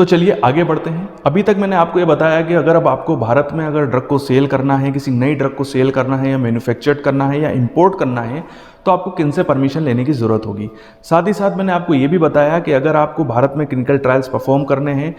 तो चलिए आगे बढ़ते हैं। अभी तक मैंने आपको ये बताया कि अगर अब आपको भारत में अगर ड्रग को सेल करना है, किसी नई ड्रग को सेल करना है या मैन्युफैक्चर्ड करना है या इंपोर्ट करना है, तो आपको किन से परमिशन लेने की ज़रूरत होगी। साथ ही साथ मैंने आपको ये भी बताया कि अगर आपको भारत में क्लिनिकल ट्रायल्स परफॉर्म करने हैं,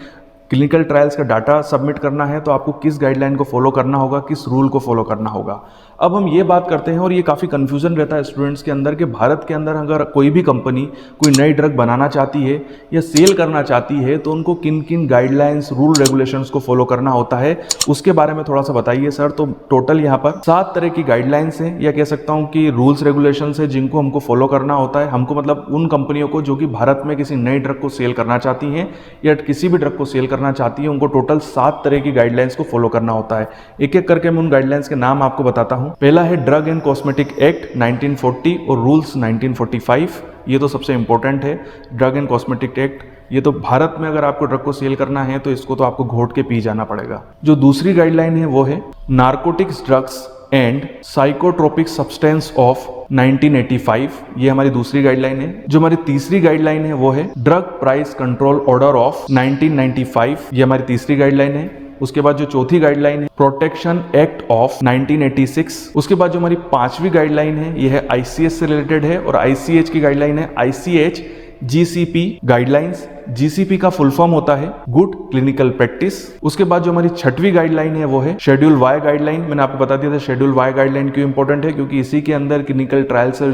क्लिनिकल ट्रायल्स का डाटा सबमिट करना है, तो आपको किस गाइडलाइन को फॉलो करना होगा, किस रूल को फॉलो करना होगा। अब हम ये बात करते हैं, और ये काफ़ी कन्फ्यूज़न रहता है स्टूडेंट्स के अंदर कि भारत के अंदर अगर कोई भी कंपनी कोई नई ड्रग बनाना चाहती है या सेल करना चाहती है, तो उनको किन किन गाइडलाइंस, रूल, रेगुलेशंस को फॉलो करना होता है, उसके बारे में थोड़ा सा बताइए सर। तो टोटल यहाँ पर 7 तरह की गाइडलाइंस हैं, या कह सकता हूँ कि रूल्स रेगुलेशंस है, जिनको हमको फॉलो करना होता है। हमको मतलब उन कंपनियों को जो कि भारत में किसी नई ड्रग को सेल करना चाहती हैं या किसी भी ड्रग को सेल करना चाहती हैं, उनको टोटल 7 तरह की गाइडलाइंस को फॉलो करना होता है। एक एक करके मैं उन गाइडलाइंस के नाम आपको बताता हूं। पहला है ड्रग एंड कॉस्मेटिक एक्ट 1940 और रूल्स 1945। ये तो सबसे इंपॉर्टेंट है। ड्रग एंड कॉस्मेटिक एक्ट, ये तो भारत में अगर आपको ड्रग को सेल करना है तो इसको तो आपको घोट के पी जाना पड़ेगा। जो दूसरी गाइडलाइन है वो है narcotics, drugs and psychotropic substance of 1985। ये हमारी दूसरी गाइडलाइन है। जो हमारी तीसरी गाइडलाइन है वो है drug price control order of 1995। ये हमारी तीसरी गाइडलाइन है। उसके बाद जो चौथी गाइडलाइन है प्रोटेक्शन एक्ट ऑफ 1986। उसके बाद जो हमारी पांचवी गाइडलाइन है ये है आईसीएच से रिलेटेड है, और आईसीएच की गाइडलाइन है आईसीएच जीसीपी गाइडलाइंस। जीसीपी का फुल फॉर्म होता है गुड क्लिनिकल प्रैक्टिस। उसके बाद जो हमारी छठवीं गाइडलाइन है वो है शेड्यूल वाई गाइडलाइन। मैंने आपको बता दिया था शेड्यूल वाई गाइडलाइन क्यों इंपॉर्टेंट है, क्योंकि इसी के अंदर क्लिनिकल ट्रायल से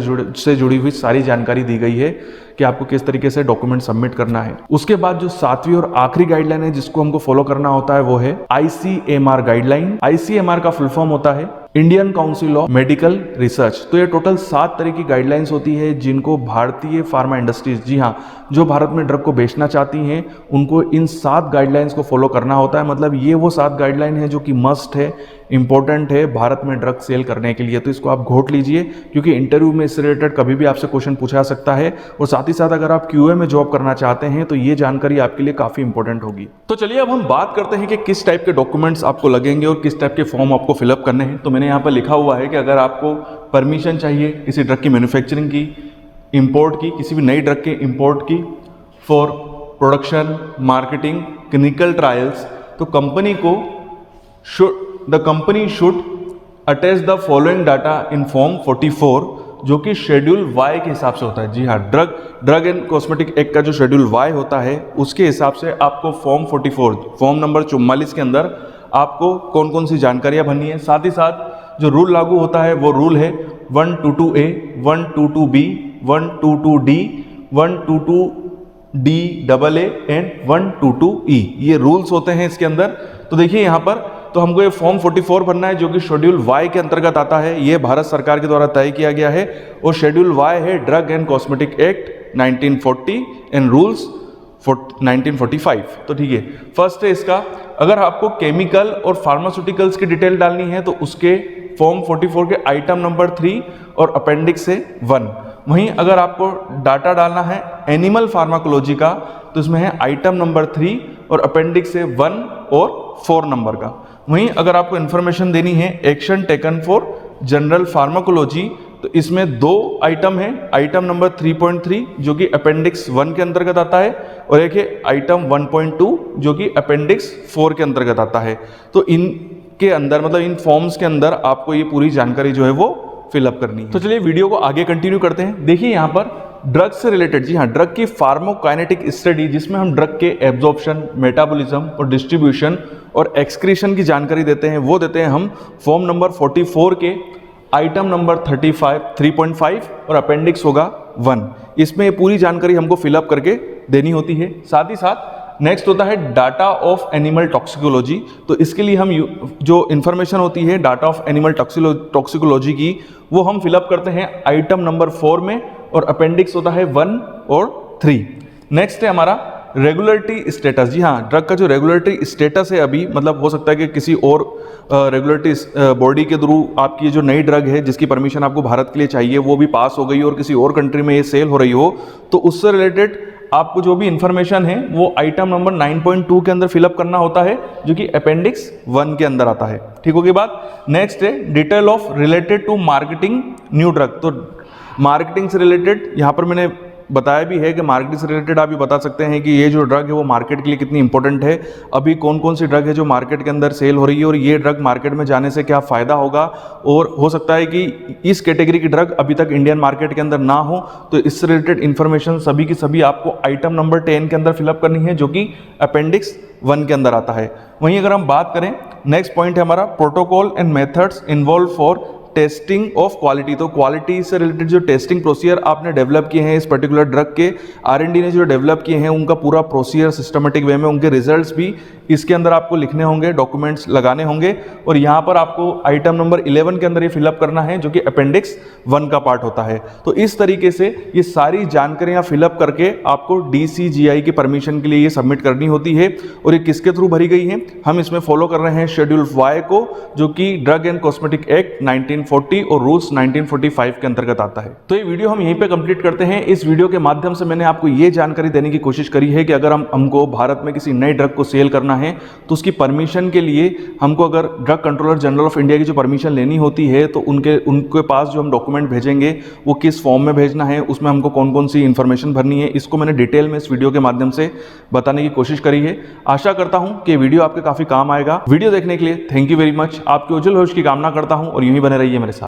जुड़ी हुई सारी जानकारी दी गई है कि आपको किस तरीके से डॉक्यूमेंट सबमिट करना है। उसके बाद जो 7वीं और आखिरी गाइडलाइन है जिसको हमको फॉलो करना होता है वो है आईसीएमआर गाइडलाइन। आईसीएमआर का फुल फॉर्म होता है Indian council of medical research. तो ये टोटल 7 तरह की गाइडलाइंस होती है जिनको भारतीय फार्मा इंडस्ट्रीज, जी हाँ, जो भारत में ड्रग को बेचना चाहती हैं, उनको इन 7 गाइडलाइंस को फॉलो करना होता है। मतलब ये वो 7 गाइडलाइन है जो कि मस्ट है, इंपॉर्टेंट है भारत में ड्रग सेल करने के लिए। तो इसको आप घोट लीजिए, क्योंकि इंटरव्यू में इससे रिलेटेड कभी भी आपसे क्वेश्चन पूछा सकता है। और साथ ही साथ अगर आप क्यूए में जॉब करना चाहते हैं तो ये जानकारी आपके लिए काफी इंपॉर्टेंट होगी। तो चलिए अब हम बात करते हैं कि किस टाइप के डॉक्यूमेंट्स आपको लगेंगे और किस टाइप के फॉर्म आपको फिलअप करने हैं। तो मैंने यहाँ पर लिखा हुआ है कि अगर आपको परमिशन चाहिए किसी ड्रग की मैन्युफैक्चरिंग की, इंपोर्ट की, किसी भी नई ड्रग के इंपोर्ट की, for production, marketing, clinical trials, तो the company should attach the following data in form 44, जो कि शेड्यूल वाई के हिसाब से होता है। जी हाँ, ड्रग एंड कॉस्मेटिक एक्ट का जो शेड्यूल वाई होता है उसके हिसाब से आपको फॉर्म 44, फॉर्म नंबर 44 के अंदर आपको कौन कौन सी जानकारियां भरनी है। साथ ही साथ जो रूल लागू होता है वो रूल है 122A, 122B, 122D, 122DAA and 122E। ये रूल्स होते हैं इसके अंदर। तो देखिए यहाँ पर तो हमको ये फॉर्म 44 भरना है जो कि शेड्यूल वाई के अंतर्गत आता है। ये भारत सरकार के द्वारा तय किया गया है, और शेड्यूल वाई है drug and cosmetic act 1940 and rules 1945। तो ठीक है, फर्स्ट है इसका, अगर आपको केमिकल और फार्मास्यूटिकल्स की डिटेल डालनी है तो उसके फॉर्म 44 के आइटम नंबर 3 और अपेंडिक्स से 1। वहीं अगर आपको डाटा डालना है एनिमल फार्माकोलॉजी का तो इसमें है आइटम नंबर 3 और अपेंडिक्स से 1 और 4 नंबर का। वहीं अगर आपको इंफॉर्मेशन देनी है action taken for general pharmacology तो इसमें 2 आइटम है, आइटम नंबर 3.3 जो कि अपेंडिक्स 1 के अंतर्गत आता है, और एक है आइटम 1.2 जो कि अपेंडिक्स 4 के अंतर्गत आता है। तो इनके अंदर मतलब इन फॉर्म्स के अंदर आपको ये पूरी जानकारी जो है वो फिलअप करनी है। तो चलिए वीडियो को आगे कंटिन्यू करते हैं। देखिए यहाँ पर ड्रग से रिलेटेड, जी हाँ, ड्रग की फार्माकोकाइनेटिक स्टडी, जिसमें हम ड्रग के एब्जॉर्प्शन, मेटाबॉलिज्म और डिस्ट्रीब्यूशन और एक्सक्रीशन की जानकारी देते हैं, वो देते हैं हम फॉर्म नंबर 44 के आइटम नंबर 3.5 और अपेंडिक्स होगा 1। इसमें ये पूरी जानकारी हमको फिलअप करके देनी होती है। साथ ही साथ नेक्स्ट होता है डाटा ऑफ एनिमल टॉक्सिकोलॉजी। तो इसके लिए हम जो इन्फॉर्मेशन होती है डाटा ऑफ एनिमल टॉक्सिकोलॉजी की, वो हम फिलअप करते हैं आइटम नंबर 4 में, और अपेंडिक्स होता है 1 और 3। नेक्स्ट है हमारा रेगुलेटरी स्टेटस। जी हाँ, ड्रग का जो रेगुलेटरी स्टेटस है अभी, मतलब हो सकता है कि किसी और रेगुलेटरी बॉडी के थ्रू आपकी ये जो नई ड्रग है जिसकी परमिशन आपको भारत के लिए चाहिए वो भी पास हो गई और किसी और कंट्री में ये सेल हो रही हो, तो उससे रिलेटेड आपको जो भी इंफॉर्मेशन है वो आइटम नंबर 9.2 के अंदर फिलअप करना होता है, जो कि अपेंडिक्स 1 के अंदर आता है। ठीक होगी बात। नेक्स्ट है detail of related to marketing new drug. तो मार्केटिंग से रिलेटेड यहाँ पर मैंने बताया भी है कि मार्केट से रिलेटेड आप ये बता सकते हैं कि ये जो ड्रग है वो मार्केट के लिए कितनी इंपॉर्टेंट है, अभी कौन कौन सी ड्रग है जो मार्केट के अंदर सेल हो रही है और ये ड्रग मार्केट में जाने से क्या फ़ायदा होगा, और हो सकता है कि इस कैटेगरी की ड्रग अभी तक इंडियन मार्केट के अंदर ना हो, तो इससे रिलेटेड इन्फॉर्मेशन सभी की सभी आपको आइटम नंबर 10 के अंदर फिलअप करनी है, जो कि अपेंडिक्स 1 के अंदर आता है। वहीं अगर हम बात करें, नेक्स्ट पॉइंट है हमारा protocol and methods involve for testing of quality. तो क्वालिटी से रिलेटेड जो टेस्टिंग प्रोसीजर आपने डेवलप किए हैं इस पर्टिकुलर ड्रग के, R&D ने जो डेवलप किए हैं उनका पूरा प्रोसीजर सिस्टमेटिक वे में, उनके रिजल्ट्स भी इसके अंदर आपको लिखने होंगे, डॉक्यूमेंट्स लगाने होंगे, और यहाँ पर आपको आइटम नंबर 11 के अंदर ये फिलअप करना है जो कि अपेंडिक्स 1 का पार्ट होता है। तो इस तरीके से ये सारी जानकारियाँ फिलअप करके आपको DCGI की परमिशन के लिए ये सबमिट करनी होती है। और ये किसके थ्रू भरी गई है, हम इसमें फॉलो कर रहे हैं शेड्यूल Y को, जो कि ड्रग एंड कॉस्मेटिक एक्ट 1940 और रूल्स 1945 के अंतर्गत आता है। तो ये वीडियो हम यहीं पे कंप्लीट करते हैं। इस वीडियो के माध्यम से मैंने आपको ये जानकारी देने की कोशिश करी है कि अगर हमको भारत में किसी नई ड्रग को सेल करना है तो उसकी परमिशन के लिए हमको अगर drug controller general of India की जो परमिशन लेनी होती है तो उनके पास जो हम डॉक्यूमेंट भेजेंगे वो किस फॉर्म में भेजना है, उसमें हमको कौन कौन सी इन्फॉर्मेशन भरनी है, इसको मैंने डिटेल में इस वीडियो के माध्यम से बताने की कोशिश करी है। आशा करता हूं कि वीडियो आपके काफी काम आएगा। वीडियो देखने के लिए थैंक यू वेरी मच। आपके उज्जवल भविष्य की कामना करता हूं और यूं ही बने रहिए मेरे साथ।